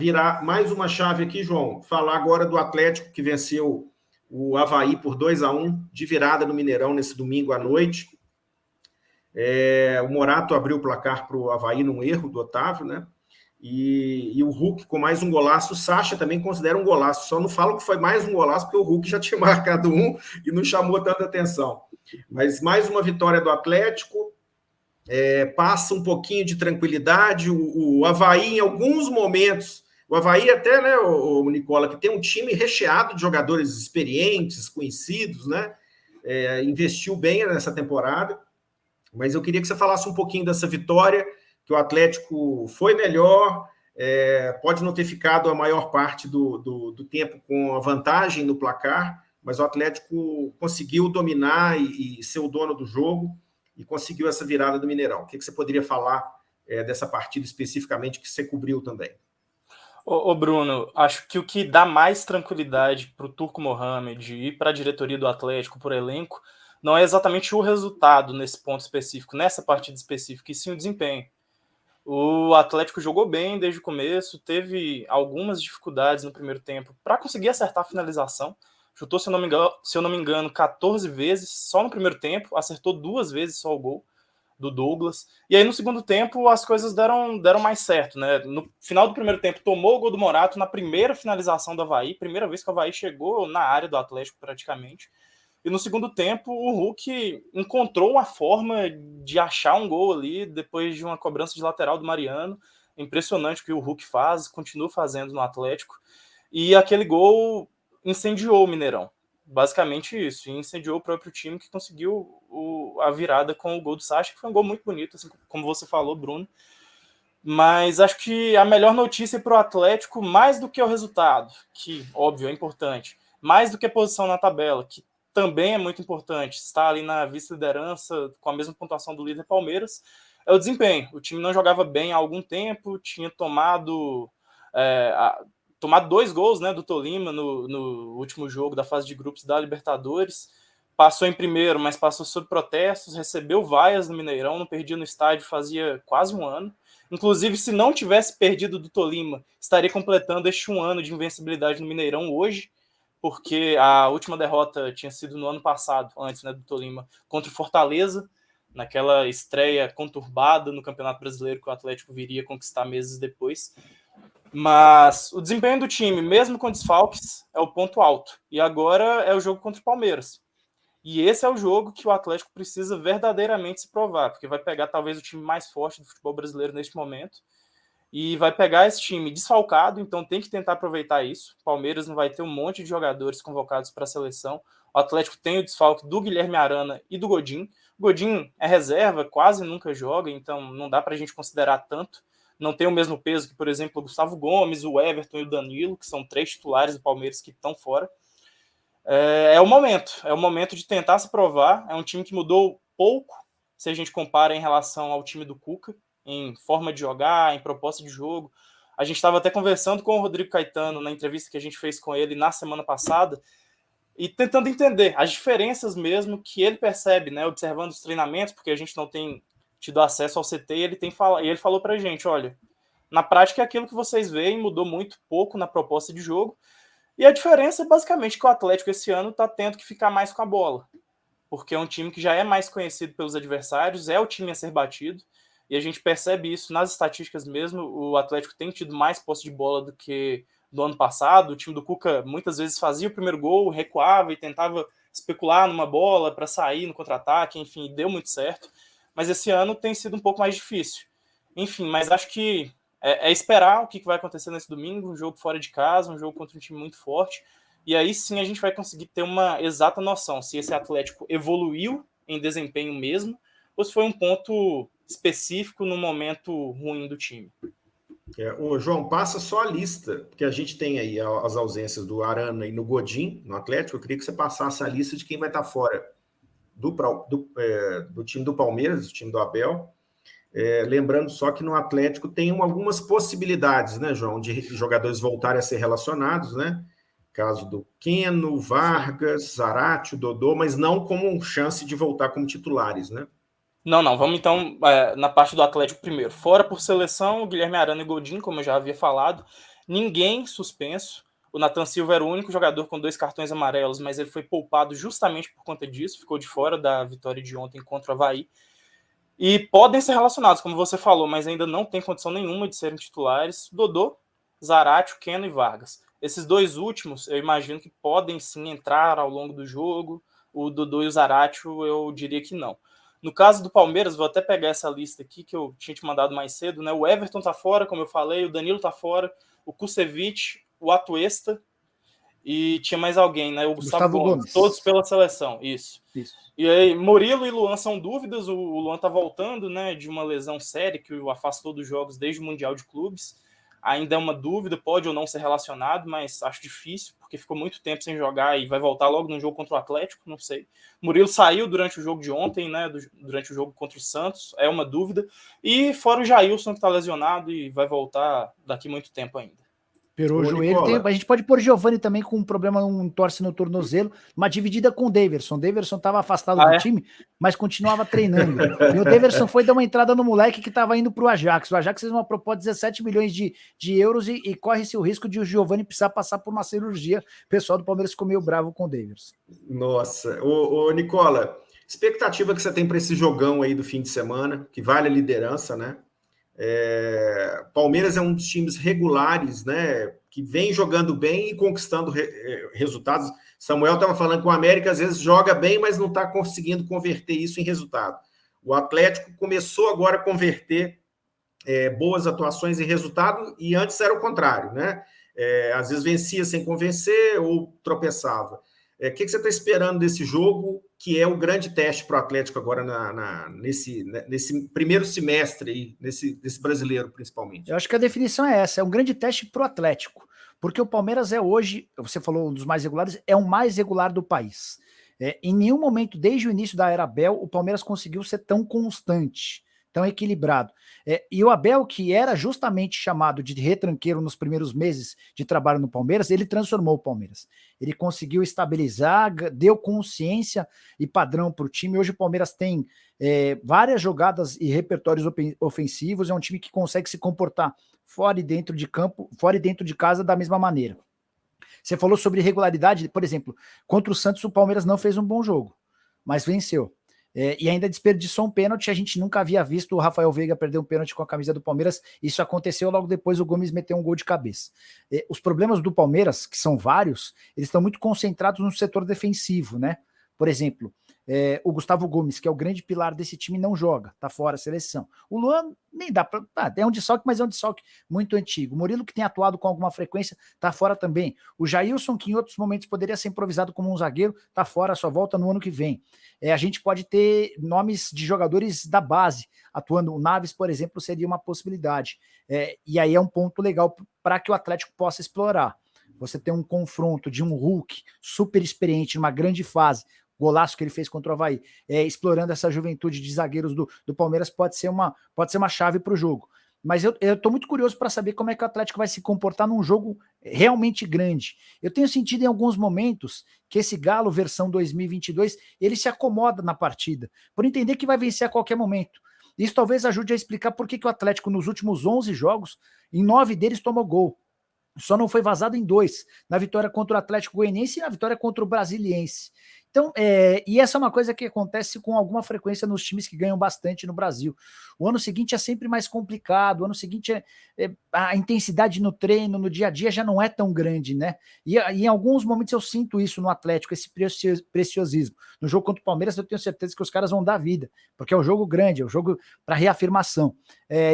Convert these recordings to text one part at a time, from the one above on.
virar mais uma chave aqui, João. Falar agora do Atlético, que venceu o Avaí por 2-1, de virada no Mineirão, nesse domingo à noite. O Morato abriu o placar para o Avaí num erro do Otávio, né? E o Hulk com mais um golaço. O Sacha também considera um golaço. Só não falo que foi mais um golaço, porque o Hulk já tinha marcado um e não chamou tanta atenção. Mas mais uma vitória do Atlético. Passa um pouquinho de tranquilidade. O Avaí, em alguns momentos... O Avaí até, né, o Nicola, que tem um time recheado de jogadores experientes, conhecidos, né? Investiu bem nessa temporada. Mas eu queria que você falasse um pouquinho dessa vitória, que o Atlético foi melhor, pode não ter ficado a maior parte do tempo com a vantagem no placar, mas o Atlético conseguiu dominar e ser o dono do jogo e conseguiu essa virada do Mineirão. O que você poderia falar dessa partida especificamente que você cobriu também? Ô Bruno, acho que o que dá mais tranquilidade para o Turco Mohamed e para a diretoria do Atlético, por elenco, não é exatamente o resultado nesse ponto específico, nessa partida específica, e sim o desempenho. O Atlético jogou bem desde o começo, teve algumas dificuldades no primeiro tempo para conseguir acertar a finalização. Chutou, se eu não me engano, 14 vezes só no primeiro tempo, acertou 2 vezes só o gol do Douglas. E aí no segundo tempo as coisas deram mais certo, né? No final do primeiro tempo tomou o gol do Morato na primeira finalização do Avaí, primeira vez que o Avaí chegou na área do Atlético praticamente. E no segundo tempo o Hulk encontrou uma forma de achar um gol ali depois de uma cobrança de lateral do Mariano. Impressionante o que o Hulk faz, continua fazendo no Atlético. E aquele gol incendiou o Mineirão. Basicamente isso, e incendiou o próprio time que conseguiu a virada com o gol do Sacha, que foi um gol muito bonito, assim como você falou, Bruno. Mas acho que a melhor notícia para o Atlético, mais do que o resultado, que, óbvio, é importante, mais do que a posição na tabela, que também é muito importante, está ali na vice-liderança com a mesma pontuação do líder Palmeiras, é o desempenho. O time não jogava bem há algum tempo, tinha tomado 2 gols, né, do Tolima no último jogo da fase de grupos da Libertadores. Passou em primeiro, mas passou sob protestos, recebeu vaias no Mineirão, não perdia no estádio fazia quase um ano. Inclusive, se não tivesse perdido do Tolima, estaria completando este um ano de invencibilidade no Mineirão hoje, porque a última derrota tinha sido no ano passado, antes, né, do Tolima, contra o Fortaleza, naquela estreia conturbada no Campeonato Brasileiro que o Atlético viria conquistar meses depois. Mas o desempenho do time, mesmo com desfalques, é o ponto alto. E agora é o jogo contra o Palmeiras. E esse é o jogo que o Atlético precisa verdadeiramente se provar, porque vai pegar talvez o time mais forte do futebol brasileiro neste momento e vai pegar esse time desfalcado, então tem que tentar aproveitar isso. O Palmeiras não vai ter um monte de jogadores convocados para a seleção. O Atlético tem o desfalque do Guilherme Arana e do Godin. O Godin é reserva, quase nunca joga, então não dá para a gente considerar tanto. Não tem o mesmo peso que, por exemplo, o Gustavo Gomes, o Everton e o Danilo, que são 3 titulares do Palmeiras que estão fora. É o momento de tentar se provar. É um time que mudou pouco, se a gente compara em relação ao time do Cuca, em forma de jogar, em proposta de jogo. A gente estava até conversando com o Rodrigo Caetano na entrevista que a gente fez com ele na semana passada e tentando entender as diferenças mesmo que ele percebe, né, observando os treinamentos, porque a gente não tem tido acesso ao CT e ele falou pra gente, olha, na prática é aquilo que vocês veem, mudou muito pouco na proposta de jogo. E a diferença é basicamente que o Atlético esse ano está tendo que ficar mais com a bola, porque é um time que já é mais conhecido pelos adversários, é o time a ser batido, e a gente percebe isso nas estatísticas mesmo. O Atlético tem tido mais posse de bola do que no ano passado. O time do Cuca muitas vezes fazia o primeiro gol, recuava e tentava especular numa bola para sair no contra-ataque, enfim, deu muito certo. Mas esse ano tem sido um pouco mais difícil. Enfim, mas acho que é esperar o que vai acontecer nesse domingo, um jogo fora de casa, um jogo contra um time muito forte, e aí sim a gente vai conseguir ter uma exata noção se esse Atlético evoluiu em desempenho mesmo, ou se foi um ponto específico no momento ruim do time. João, passa só a lista, porque a gente tem aí as ausências do Arana e no Godin, no Atlético. Eu queria que você passasse a lista de quem vai estar fora do time do Palmeiras, do time do Abel. Lembrando só que no Atlético tem algumas possibilidades, né, João, de jogadores voltarem a ser relacionados, né? Caso do Keno, Vargas, Zarate, Dodô, mas não como chance de voltar como titulares, né? Não. Vamos então na parte do Atlético primeiro. Fora por seleção, Guilherme Arana e Godin, como eu já havia falado. ninguém suspenso. O Nathan Silva era o único jogador com 2 cartões amarelos, mas ele foi poupado justamente por conta disso, ficou de fora da vitória de ontem contra o Avaí. E podem ser relacionados, como você falou, mas ainda não tem condição nenhuma de serem titulares. Dodô, Zarate, Keno e Vargas. Esses 2 últimos, eu imagino que podem sim entrar ao longo do jogo. O Dodô e o Zarate, eu diria que não. No caso do Palmeiras, vou até pegar essa lista aqui que eu tinha te mandado mais cedo, né? O Everton tá fora, como eu falei, o Danilo tá fora, o Kusevich, o Atuesta e tinha mais alguém, né? O Gustavo Gomes. Todos pela seleção, isso. E aí, Murilo e Luan são dúvidas, o Luan tá voltando, né, de uma lesão séria que o afastou dos jogos desde o Mundial de Clubes. Ainda é uma dúvida, pode ou não ser relacionado, mas acho difícil, porque ficou muito tempo sem jogar e vai voltar logo no jogo contra o Atlético, não sei. Murilo saiu durante o jogo de ontem, né, durante o jogo contra o Santos, é uma dúvida. E fora o Jailson, que tá lesionado e vai voltar daqui muito tempo ainda. Perou o joelho. A gente pode pôr Giovani também com um problema, um torce no tornozelo, uma dividida com o Daverson. O Daverson estava afastado do time, mas continuava treinando. E o Daverson foi dar uma entrada no moleque que estava indo para o Ajax. O Ajax fez uma proposta de 17 milhões de euros e corre-se o risco de o Giovani precisar passar por uma cirurgia. O pessoal do Palmeiras ficou meio bravo com o Daverson. Nossa. Ô, Nicola, expectativa que você tem para esse jogão aí do fim de semana, que vale a liderança, né? Palmeiras é um dos times regulares, né, que vem jogando bem e conquistando resultados. Samuel estava falando que o América às vezes joga bem, mas não está conseguindo converter isso em resultado. O Atlético começou agora a converter boas atuações em resultado e antes era o contrário, né? Às vezes vencia sem convencer ou tropeçava. O que você está esperando desse jogo, que é o grande teste para o Atlético agora nesse primeiro semestre, aí, desse brasileiro, principalmente? Eu acho que a definição é essa, é um grande teste para o Atlético, porque o Palmeiras é hoje, você falou um dos mais regulares, é o mais regular do país. Em nenhum momento, desde o início da era Abel, o Palmeiras conseguiu ser tão constante, tão equilibrado. E o Abel, que era justamente chamado de retranqueiro nos primeiros meses de trabalho no Palmeiras, ele transformou o Palmeiras. Ele conseguiu estabilizar, deu consciência e padrão para o time. Hoje o Palmeiras tem várias jogadas e repertórios ofensivos, é um time que consegue se comportar fora e dentro de campo, fora e dentro de casa da mesma maneira. Você falou sobre irregularidade, por exemplo, contra o Santos o Palmeiras não fez um bom jogo, mas venceu. E ainda desperdiçou um pênalti, a gente nunca havia visto o Rafael Veiga perder um pênalti com a camisa do Palmeiras, isso aconteceu logo depois o Gomes meteu um gol de cabeça. Os problemas do Palmeiras, que são vários, eles estão muito concentrados no setor defensivo, né? Por exemplo, o Gustavo Gomes, que é o grande pilar desse time, não joga, tá fora da seleção. O Luan nem dá pra... é um desfalque, mas é um desfalque muito antigo. O Murilo, que tem atuado com alguma frequência, tá fora também. O Jailson, que em outros momentos poderia ser improvisado como um zagueiro, tá fora, só volta no ano que vem. A gente pode ter nomes de jogadores da base atuando. O Naves, por exemplo, seria uma possibilidade. E aí é um ponto legal para que o Atlético possa explorar. Você tem um confronto de um Hulk super experiente, numa grande fase, golaço que ele fez contra o Avaí, explorando essa juventude de zagueiros do Palmeiras, pode ser uma chave para o jogo. Mas eu estou muito curioso para saber como é que o Atlético vai se comportar num jogo realmente grande. Eu tenho sentido em alguns momentos que esse Galo versão 2022, ele se acomoda na partida, por entender que vai vencer a qualquer momento. Isso talvez ajude a explicar por que o Atlético nos últimos 11 jogos, em 9 deles tomou gol. Só não foi vazado em 2, na vitória contra o Atlético Goianiense e na vitória contra o Brasiliense. Então, e essa é uma coisa que acontece com alguma frequência nos times que ganham bastante no Brasil. O ano seguinte é sempre mais complicado, o ano seguinte a intensidade no treino, no dia a dia já não é tão grande, né? E em alguns momentos eu sinto isso no Atlético, esse preciosismo. No jogo contra o Palmeiras eu tenho certeza que os caras vão dar vida, porque é um jogo grande, é um jogo para reafirmação.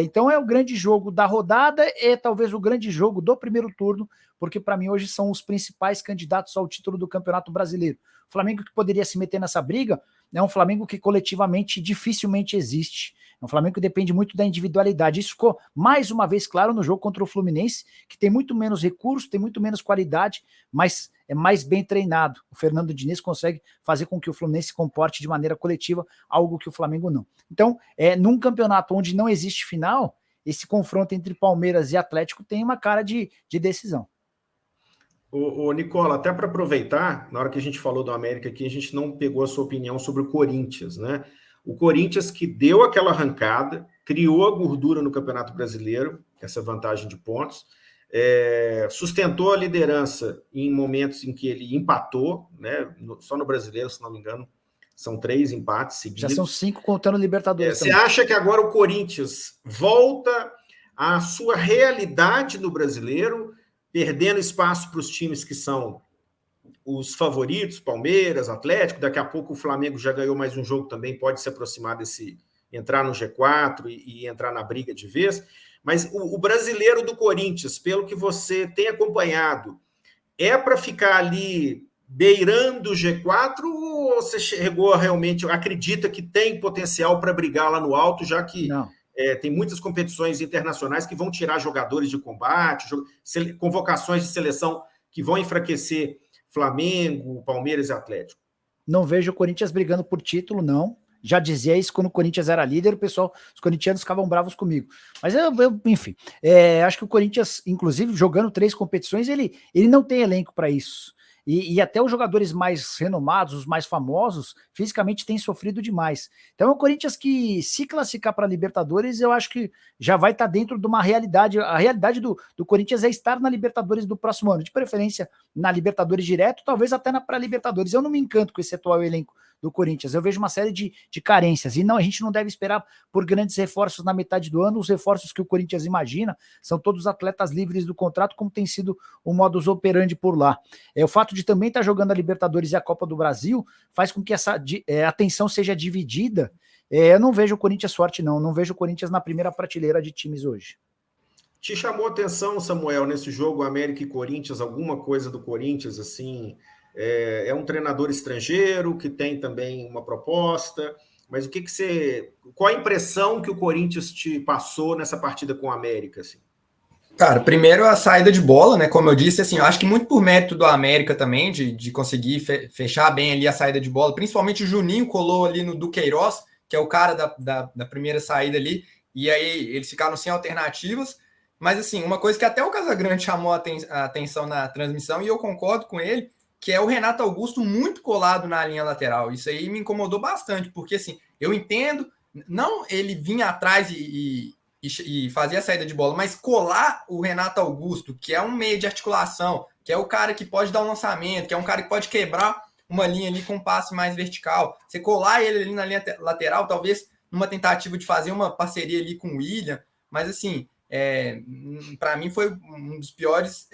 Então é o grande jogo da rodada e talvez o grande jogo do primeiro turno, porque para mim hoje são os principais candidatos ao título do Campeonato Brasileiro. O Flamengo que poderia se meter nessa briga é um Flamengo que coletivamente dificilmente existe. É um Flamengo que depende muito da individualidade. Isso ficou mais uma vez claro no jogo contra o Fluminense, que tem muito menos recursos, tem muito menos qualidade, mas é mais bem treinado. O Fernando Diniz consegue fazer com que o Fluminense se comporte de maneira coletiva, algo que o Flamengo não. Então, num campeonato onde não existe final, esse confronto entre Palmeiras e Atlético tem uma cara de decisão. Ô, Nicola, até para aproveitar, na hora que a gente falou do América aqui, a gente não pegou a sua opinião sobre o Corinthians, né? O Corinthians que deu aquela arrancada, criou a gordura no Campeonato Brasileiro, essa vantagem de pontos, sustentou a liderança em momentos em que ele empatou, né? Só no Brasileiro, se não me engano, são 3 empates seguidos. Já são 5 contando Libertadores também. Você acha que agora o Corinthians volta à sua realidade no Brasileiro, perdendo espaço para os times que são os favoritos, Palmeiras, Atlético, daqui a pouco o Flamengo já ganhou mais um jogo também, pode se aproximar entrar no G4 e entrar na briga de vez, mas o brasileiro do Corinthians, pelo que você tem acompanhado, é para ficar ali beirando o G4 ou você chegou realmente, acredita que tem potencial para brigar lá no alto, já que tem muitas competições internacionais que vão tirar jogadores de combate, convocações de seleção que vão enfraquecer Flamengo, Palmeiras e Atlético? Não vejo o Corinthians brigando por título, não. Já dizia isso quando o Corinthians era líder, os corintianos ficavam bravos comigo. Mas, enfim, acho que o Corinthians, inclusive, jogando 3 competições, ele não tem elenco para isso. E até os jogadores mais renomados, os mais famosos, fisicamente têm sofrido demais. Então é o Corinthians que, se classificar para a Libertadores, eu acho que já vai estar dentro de uma realidade. A realidade do Corinthians é estar na Libertadores do próximo ano, de preferência na Libertadores direto, talvez até na pré-Libertadores. Eu não me encanto com esse atual elenco do Corinthians, eu vejo uma série de carências, e não, a gente não deve esperar por grandes reforços na metade do ano. Os reforços que o Corinthians imagina são todos atletas livres do contrato, como tem sido o modus operandi por lá. O fato de também estar jogando a Libertadores e a Copa do Brasil faz com que essa atenção seja dividida. Eu não vejo o Corinthians forte, não vejo o Corinthians na primeira prateleira de times hoje. Te chamou a atenção, Samuel, nesse jogo América e Corinthians, alguma coisa do Corinthians, assim, é um treinador estrangeiro que tem também uma proposta, mas qual a impressão que o Corinthians te passou nessa partida com o América, assim? Cara, primeiro a saída de bola, né? Como eu disse, assim, eu acho que muito por mérito do América também, de conseguir fechar bem ali a saída de bola, principalmente o Juninho colou ali no Duqueiroz, que é o cara da primeira saída ali, e aí eles ficaram sem alternativas. Mas, assim, uma coisa que até o Casagrande chamou a atenção na transmissão, e eu concordo com ele, que é o Renato Augusto muito colado na linha lateral. Isso aí me incomodou bastante, porque, assim, eu entendo, não ele vinha atrás e fazer a saída de bola, mas colar o Renato Augusto, que é um meio de articulação, que é o cara que pode dar um lançamento, que é um cara que pode quebrar uma linha ali com um passe mais vertical. Você colar ele ali na linha lateral, talvez numa tentativa de fazer uma parceria ali com o William, mas assim, para mim foi um dos piores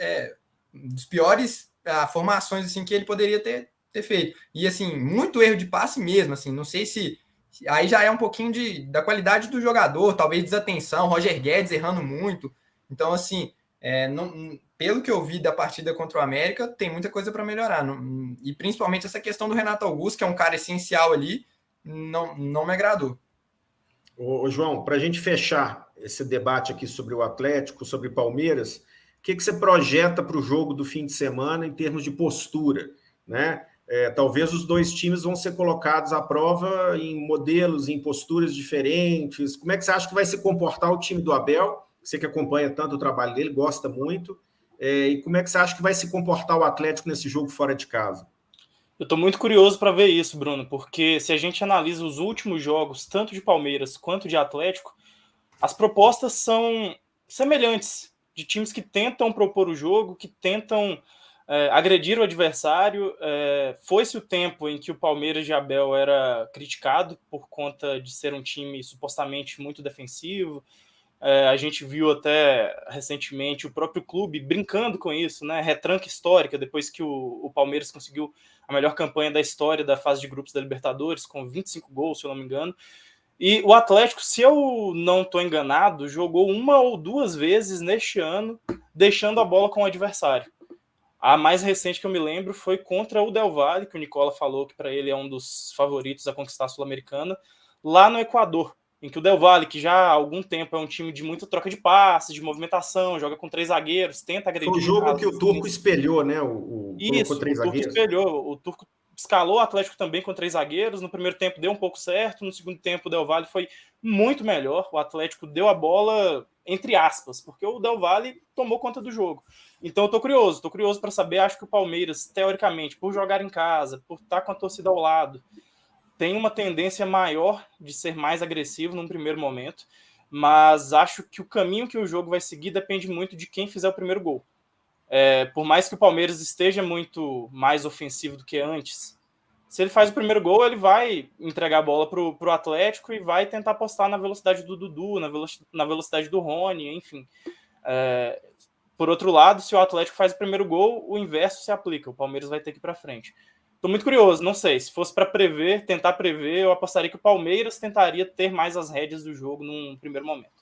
formações assim, que ele poderia ter feito. E assim, muito erro de passe mesmo, assim, não sei se aí já é um pouquinho da qualidade do jogador, talvez desatenção, Roger Guedes errando muito. Então, assim, pelo que eu vi da partida contra o América, tem muita coisa para melhorar. E principalmente essa questão do Renato Augusto, que é um cara essencial ali, não me agradou. Ô, João, para a gente fechar esse debate aqui sobre o Atlético, sobre Palmeiras, o que você projeta para o jogo do fim de semana em termos de postura, né? Talvez os 2 times vão ser colocados à prova em modelos, em posturas diferentes. Como é que você acha que vai se comportar o time do Abel? Você que acompanha tanto o trabalho dele, gosta muito. E como é que você acha que vai se comportar o Atlético nesse jogo fora de casa? Eu estou muito curioso para ver isso, Bruno, porque se a gente analisa os últimos jogos, tanto de Palmeiras quanto de Atlético, as propostas são semelhantes, de times que tentam propor o jogo, que tentam agredir o adversário. Foi-se o tempo em que o Palmeiras de Abel era criticado por conta de ser um time supostamente muito defensivo. A gente viu até recentemente o próprio clube brincando com isso, né? Retranca histórica, depois que o Palmeiras conseguiu a melhor campanha da história da fase de grupos da Libertadores, com 25 gols, se eu não me engano. E o Atlético, se eu não estou enganado, jogou 1 ou 2 vezes neste ano, deixando a bola com o adversário. A mais recente que eu me lembro foi contra o Del Valle, que o Nicola falou que para ele é um dos favoritos a conquistar a Sul-Americana, lá no Equador, em que o Del Valle, que já há algum tempo é um time de muita troca de passes, de movimentação, joga com 3 zagueiros, tenta agredir. Foi o jogo que o Turco espelhou, né? Isso, o Turco espelhou. O Turco escalou o Atlético também com 3 zagueiros. No primeiro tempo deu um pouco certo, no segundo tempo o Del Valle foi muito melhor. O Atlético deu a bola, entre aspas, porque o Del Valle tomou conta do jogo. Então eu tô curioso para saber. Acho que o Palmeiras, teoricamente, por jogar em casa, por estar com a torcida ao lado, tem uma tendência maior de ser mais agressivo num primeiro momento. mas acho que o caminho que o jogo vai seguir depende muito de quem fizer o primeiro gol. Por mais que o Palmeiras esteja muito mais ofensivo do que antes, se ele faz o primeiro gol, ele vai entregar a bola para o Atlético e vai tentar apostar na velocidade do Dudu, na velocidade do Rony, enfim. Por outro lado, se o Atlético faz o primeiro gol, o inverso se aplica, o Palmeiras vai ter que ir para frente. Estou muito curioso, não sei, se fosse para tentar prever, eu apostaria que o Palmeiras tentaria ter mais as rédeas do jogo num primeiro momento.